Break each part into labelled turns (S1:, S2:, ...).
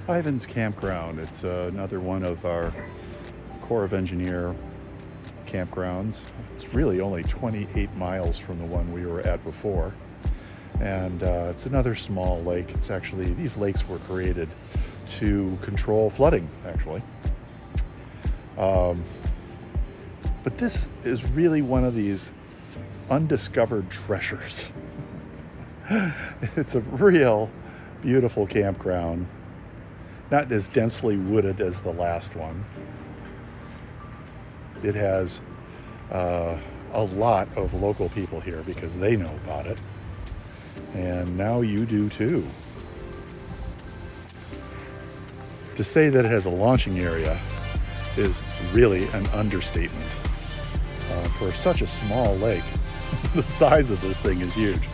S1: Ivan's Campground. It's another one of our Corps of Engineer campgrounds. It's really only 28 miles from the one we were at before. And it's another small lake. It's actually, these lakes were created to control flooding, actually. But this is really one of these undiscovered treasures. It's a real beautiful campground. Not as densely wooded as the last one. It has a lot of local people here because they know about it. And now you do too. To say that it has a launching area is really an understatement. For such a small lake, the size of this thing is huge.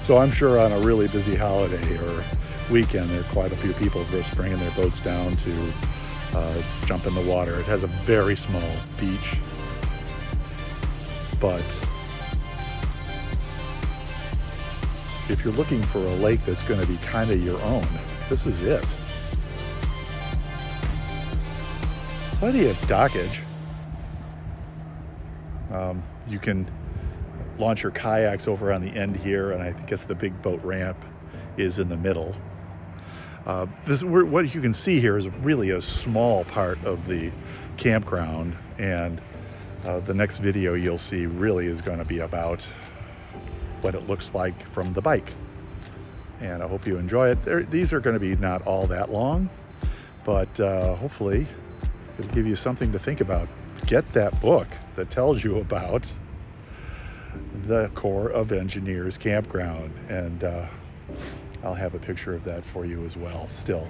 S1: So I'm sure on a really busy holiday or weekend, there are quite a few people just bringing their boats down to jump in the water. It has a very small beach, but if you're looking for a lake that's going to be kind of your own, this is it. Plenty of dockage. You can launch your kayaks over on the end here, and I guess the big boat ramp is in the middle. What you can see here is really a small part of the campground, and the next video you'll see really is going to be about what it looks like from the bike. And I hope you enjoy it. These are going to be not all that long, but hopefully it'll give you something to think about. Get that book that tells you about the Corps of Engineers Campground, and I'll have a picture of that for you as well still.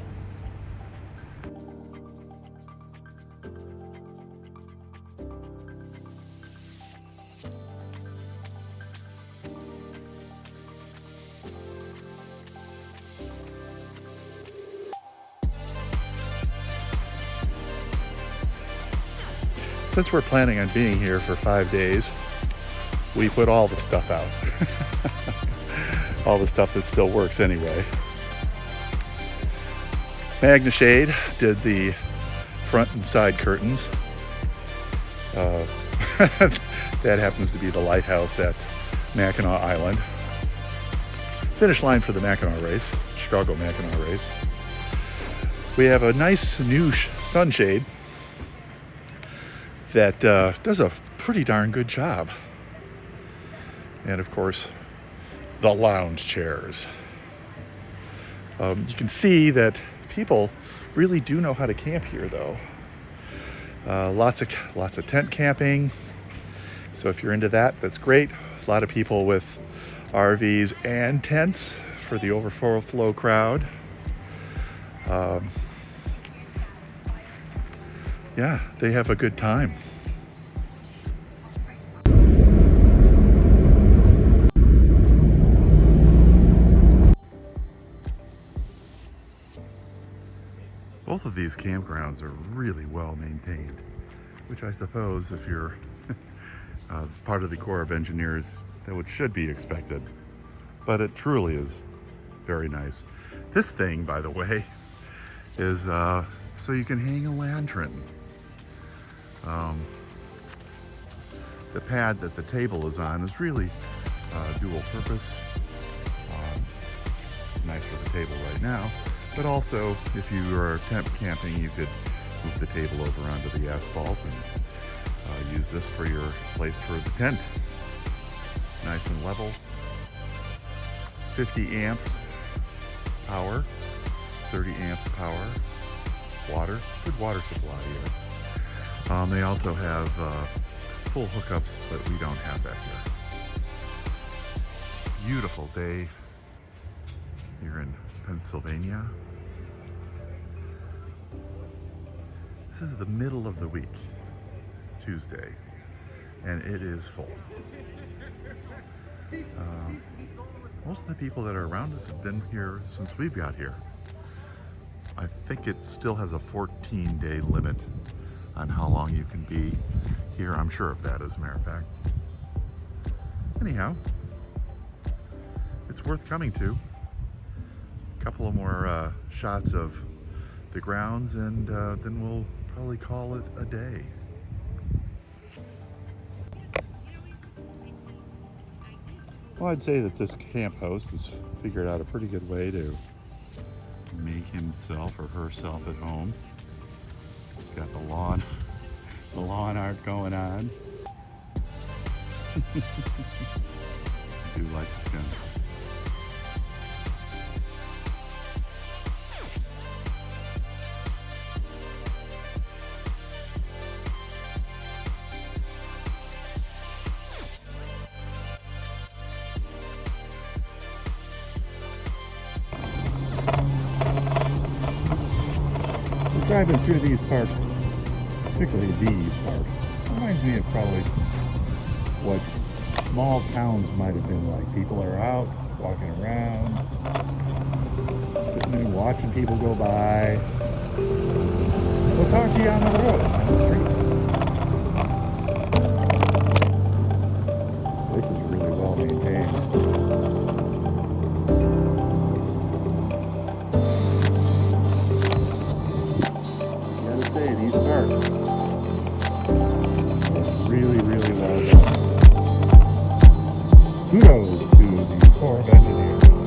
S1: Since we're planning on being here for 5 days, we put all the stuff out. All the stuff that still works anyway. MagnaShade did the front and side curtains. That happens to be the lighthouse at Mackinac Island. Finish line for the Mackinac race, Chicago Mackinac race. We have a nice new sunshade that does a pretty darn good job. And of course, the lounge chairs. You can see that people really do know how to camp here, though. Lots of tent camping. So if you're into that, that's great. A lot of people with RVs and tents for the overflow crowd. Yeah, they have a good time. Both of these campgrounds are really well maintained, which I suppose if you're part of the Corps of Engineers, that should be expected. But it truly is very nice. This thing, by the way, is so you can hang a lantern. The pad that the table is on is really dual purpose. It's nice for the table right now, but also if you are tent camping, you could move the table over onto the asphalt and use this for your place for the tent. Nice and level. 50 amps power, 30 amps power, water, good water supply here. They also have full hookups, but we don't have that here. Beautiful day here in Pennsylvania. This is the middle of the week, Tuesday, and it is full. Most of the people that are around us have been here since we've got here. I think it still has a 14-day limit on how long you can be here. I'm sure of that, as a matter of fact. Anyhow, it's worth coming to. A couple of more shots of the grounds, and then we'll probably call it a day. Well, I'd say that this camp host has figured out a pretty good way to make himself or herself at home. He's got the lawn art going on. I do like the stems. Driving through these parks, particularly these parks, reminds me of probably what small towns might have been like. People are out, walking around, sitting and watching people go by. We'll talk to you on the road, on the street. This is really well maintained. These parks really well done. Kudos to the Corps of Engineers.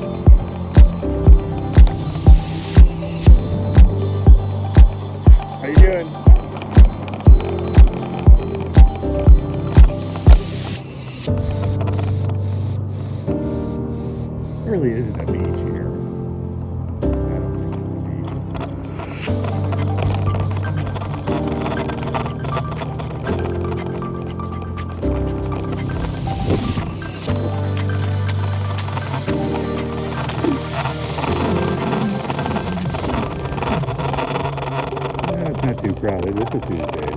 S1: How you doing? There really isn't a beach here. I don't think it's a beach. Not too crowded. It's a Tuesday.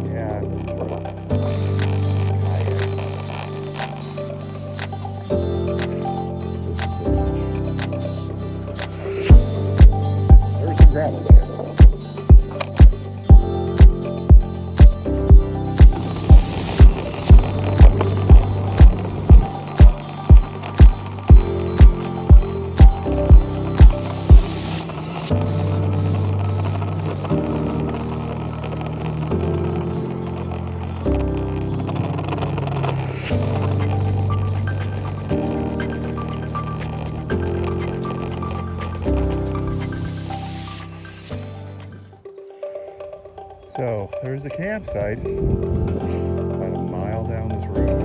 S1: Yeah, this is where this is the beach. There's some gravel there. So there's the campsite about a mile down this road,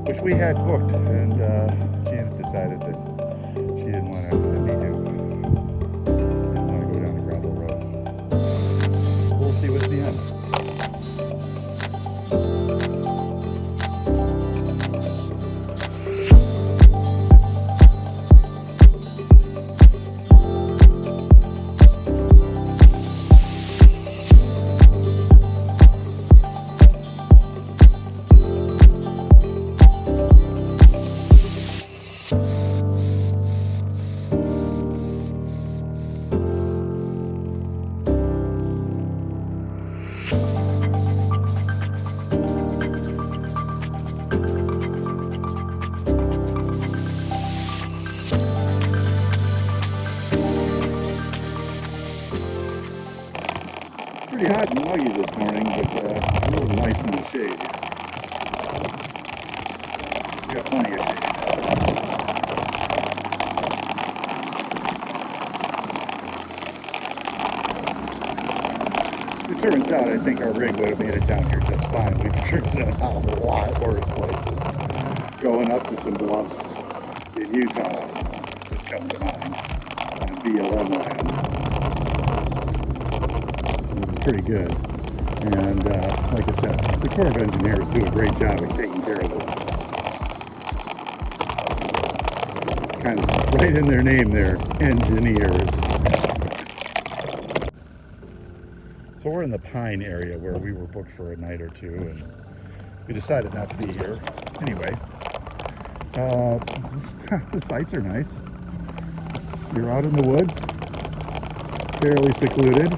S1: which we had booked, and Janet decided that she didn't want to, me too, didn't want to go down the gravel road. We'll see what's the end. Pretty hot and muggy this morning, but a little nice in the shade. We got plenty of shade. As it turns out, I think our rig would have made it down here just fine. We've driven it out a lot worse places. Going up to some bluffs in Utah that come to mind on BLM land. Pretty good, and like I said, the Corps of Engineers do a great job at taking care of this. It's kind of right in their name there, engineers. So we're in the Pine area where we were booked for a night or two, and we decided not to be here. Anyway, the sights are nice. You're out in the woods, fairly secluded.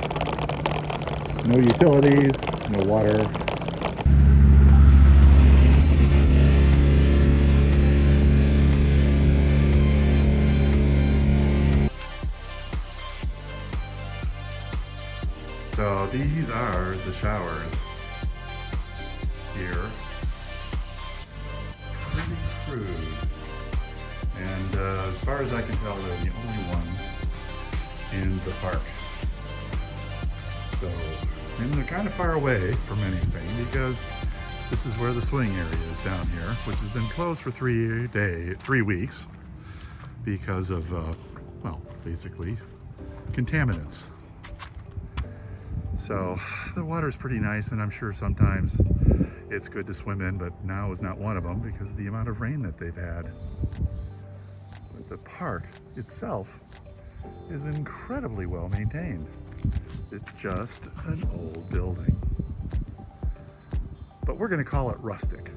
S1: No utilities, no water. So these are the showers here. Pretty crude. And as far as I can tell, they're the only ones in the park. So, and they're kind of far away from anything because this is where the swing area is down here, which has been closed for 3 weeks because of, well, basically contaminants. So the water is pretty nice, and I'm sure sometimes it's good to swim in, but now is not one of them because of the amount of rain that they've had. But the park itself is incredibly well maintained. It's just an old building. But we're going to call it rustic.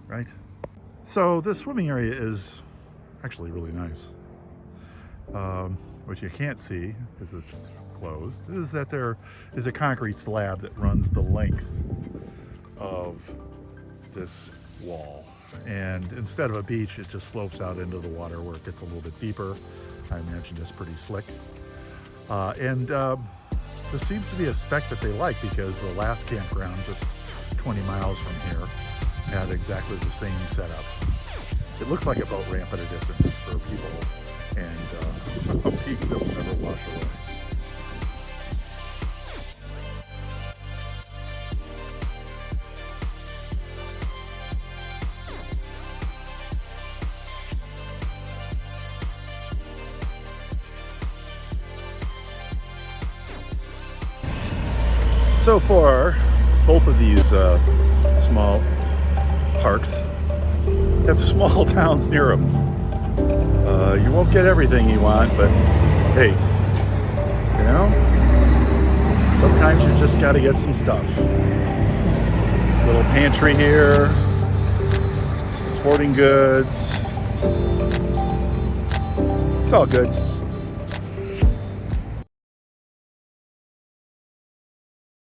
S1: Right? So this swimming area is actually really nice. What you can't see, because it's closed, is that there is a concrete slab that runs the length of this wall. And instead of a beach, it just slopes out into the water where it gets a little bit deeper. I imagine it's pretty slick. This seems to be a spec that they like because the last campground just 20 miles from here had exactly the same setup. It looks like a boat ramp at a distance for people and peaks that will never wash away. So far, both of these small parks have small towns near them. You won't get everything you want, but hey, you know, sometimes you just got to get some stuff. Little pantry here, some sporting goods. It's all good.